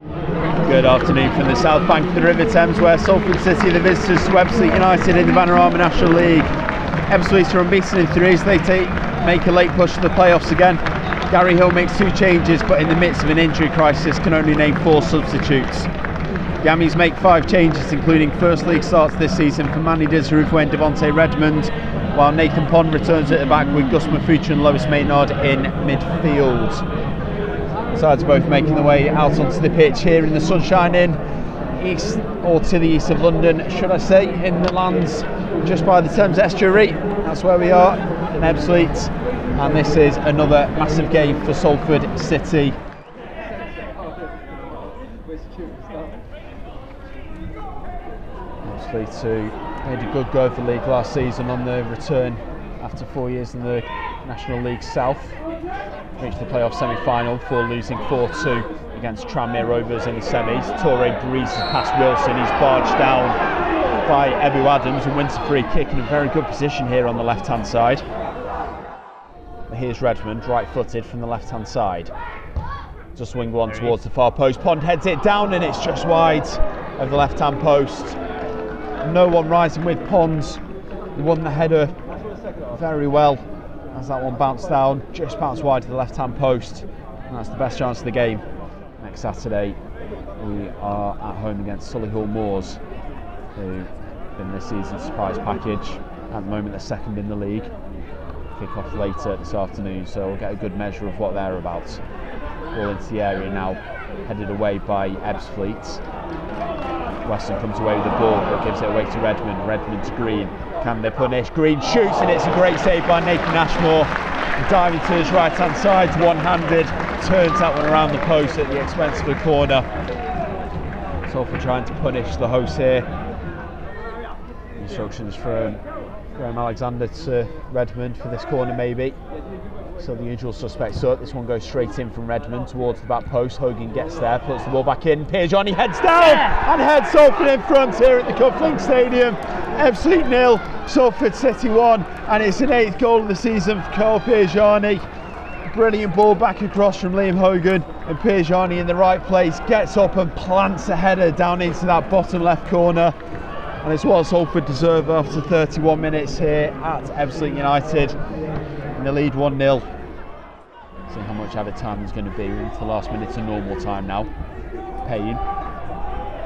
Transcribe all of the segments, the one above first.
Good afternoon from the south bank of the River Thames, where Salford City are the visitors to Ebbsfleet United in the Vanarama National League. Ebbsfleet are unbeaten in 3 as they make a late push to the playoffs again. Gary Hill makes 2 changes, but in the midst of an injury crisis can only name 4 substitutes. Yammies make 5 changes, including first league starts this season for Manny Disarufo and Devontae Redmond, while Nathan Pond returns at the back with Gus Mafucha and Lois Maynard in midfield. Sides both making their way out onto the pitch here in the sunshine in east, or to the east of London, should I say, in the lands just by the Thames estuary. That's where we are in Ebbsfleet, and this is another massive game for Salford City. Ebbsfleet, who made a good go of the league last season on the return after 4 years in the National League South, reached the playoff semi-final before losing 4-2 against Tranmere Rovers in the semis. Toure breezes past Wilson, he's barged down by Ebu Adams and wins a free kick in a very good position here on the left-hand side. But here's Redmond, right-footed from the left-hand side. Just swing one towards the far post. Pond heads it down and it's just wide of the left-hand post. No one rising with Pond. He won the header very well as that one bounced down, just bounced wide to the left-hand post, and that's the best chance of the game. Next Saturday we are at home against Solihull Moors, who in this season's surprise package. At the moment they're second in the league. Kick off later this afternoon, so we'll get a good measure of what they're about. Ball into the area now, headed away by Ebbsfleet. Weston comes away with the ball but gives it away to Redmond. Redmond to Green. Can they punish? Green shoots and it's a great save by Nathan Ashmore. Diving to his right hand side, one-handed, turns that one around the post at the expense of a corner. Salford trying to punish the hosts here. Instructions from Graham Alexander to Redmond for this corner maybe. So the usual suspects up. This one goes straight in from Redmond towards the back post. Hogan gets there, puts the ball back in. Piergianni heads down and heads Salford in front here at the Cufflink Stadium. Ebbsfleet 0, Salford City 1, and it's an 8th goal of the season for Carl Piergianni. Brilliant ball back across from Liam Hogan, and Piergianni in the right place gets up and plants a header down into that bottom left corner. And it's what Salford deserve after 31 minutes here at Ebbsfleet United. In the lead 1-0. See how much added time there's going to be. We're into the last minute of normal time now. Payne.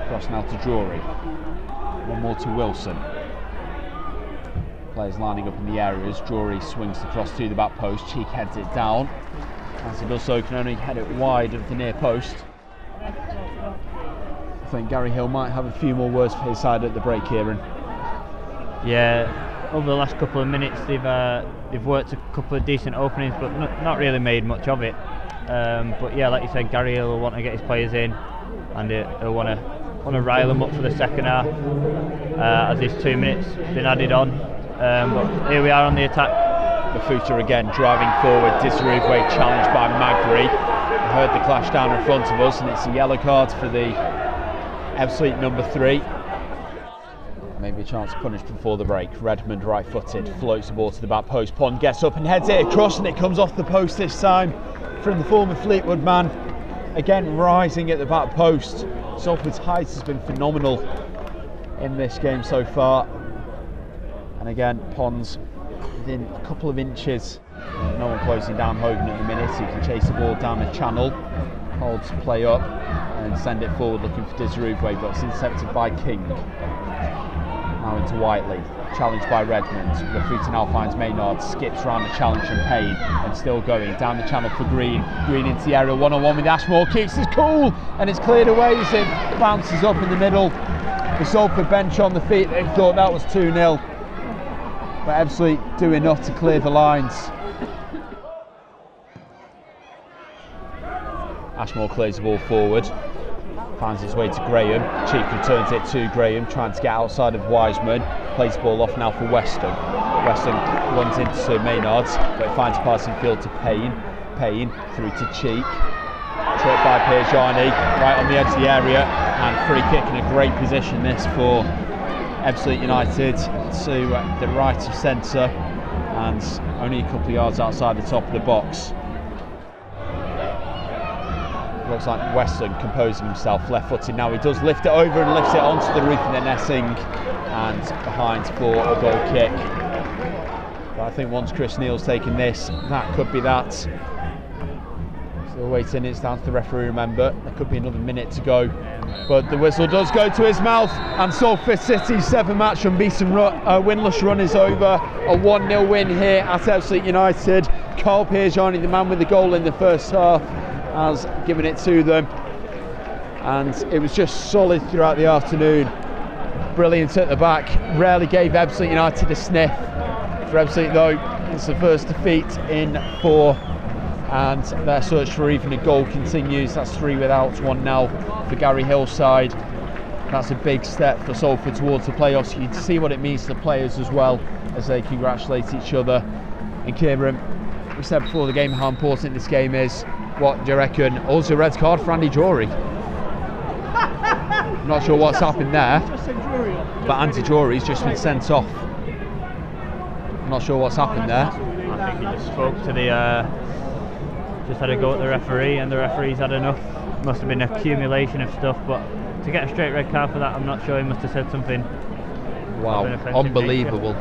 Cross now to Drury. One more to Wilson. Players lining up in the areas. Drury swings the cross to the back post. Cheek heads it down. As he does so, can only head it wide of the near post. I think Gary Hill might have a few more words for his side at the break, Kieran. Yeah. Over the last couple of minutes they've worked a couple of decent openings but not really made much of it, but yeah, like you said, Gary Hill will want to get his players in and he'll want to rile them up for the second half as this 2 minutes been added on, but here we are on the attack. Mafucha again driving forward, Disarufo challenged by Magri. I heard the clash down in front of us and it's a yellow card for the Ebbsfleet number 3. Maybe a chance to punish before the break. Redmond right-footed, floats the ball to the back post. Pond gets up and heads it across and it comes off the post this time from the former Fleetwood man. Again rising at the back post. Salford's height has been phenomenal in this game so far. And again, Pond's within a couple of inches. No one closing down Hogan at the minute. He can chase the ball down the channel, holds play up and send it forward looking for Disarufo, but it's intercepted by King. Now into Whiteley, challenged by Redmond. Mafucha now finds Maynard, skips around the challenge from Payne and still going down the channel for Green. Green into the area, one-on-one with Ashmore, keeps his cool and it's cleared away as it bounces up in the middle. The Salford bench on the feet, they thought that was 2-0. But Ebbsfleet do enough to clear the lines. Ashmore clears the ball forward. Finds his way to Graham. Cheek returns it to Graham, trying to get outside of Wiseman. Plays the ball off now for Weston. Weston runs into Maynard's, but it finds a passing field to Payne. Payne through to Cheek. Tripped by Piergianni, right on the edge of the area, and free kick in a great position this for Ebbsfleet United to the right of centre and only a couple of yards outside the top of the box. looks like Weston composing himself, left-footed now. He does lift it over and lifts it onto the roof of the netting and behind for a goal kick. But I think once Chris Neal's taken this, that could be that. Still waiting, it's down to the referee, remember. There could be another minute to go. But the whistle does go to his mouth, and Salford City's 7-match unbeaten winless run is over. A 1-0 win here at Ebbsfleet United. Carl Piergianni, the man with the goal in the first half, has given it to them. And it was just solid throughout the afternoon. Brilliant at the back. Rarely gave Ebbsfleet United a sniff. For Ebbsfleet though, it's the first defeat in 4. And their search for even a goal continues. That's 3 without, 1 now for Gary Hillside. That's a big step for Salford towards the playoffs. You can see what it means to the players as well as they congratulate each other. And Kieran, we said before the game how important this game is. What do you reckon? Also a red card for Andy Drury. I'm not sure what's happened there, but Andy Drury's just been sent off. I'm not sure what's happened there. I think he just spoke to the just had a go at the referee, and the referee's had enough. Must have been an accumulation of stuff, but to get a straight red card for that, I'm not sure. He must have said something. Wow, unbelievable.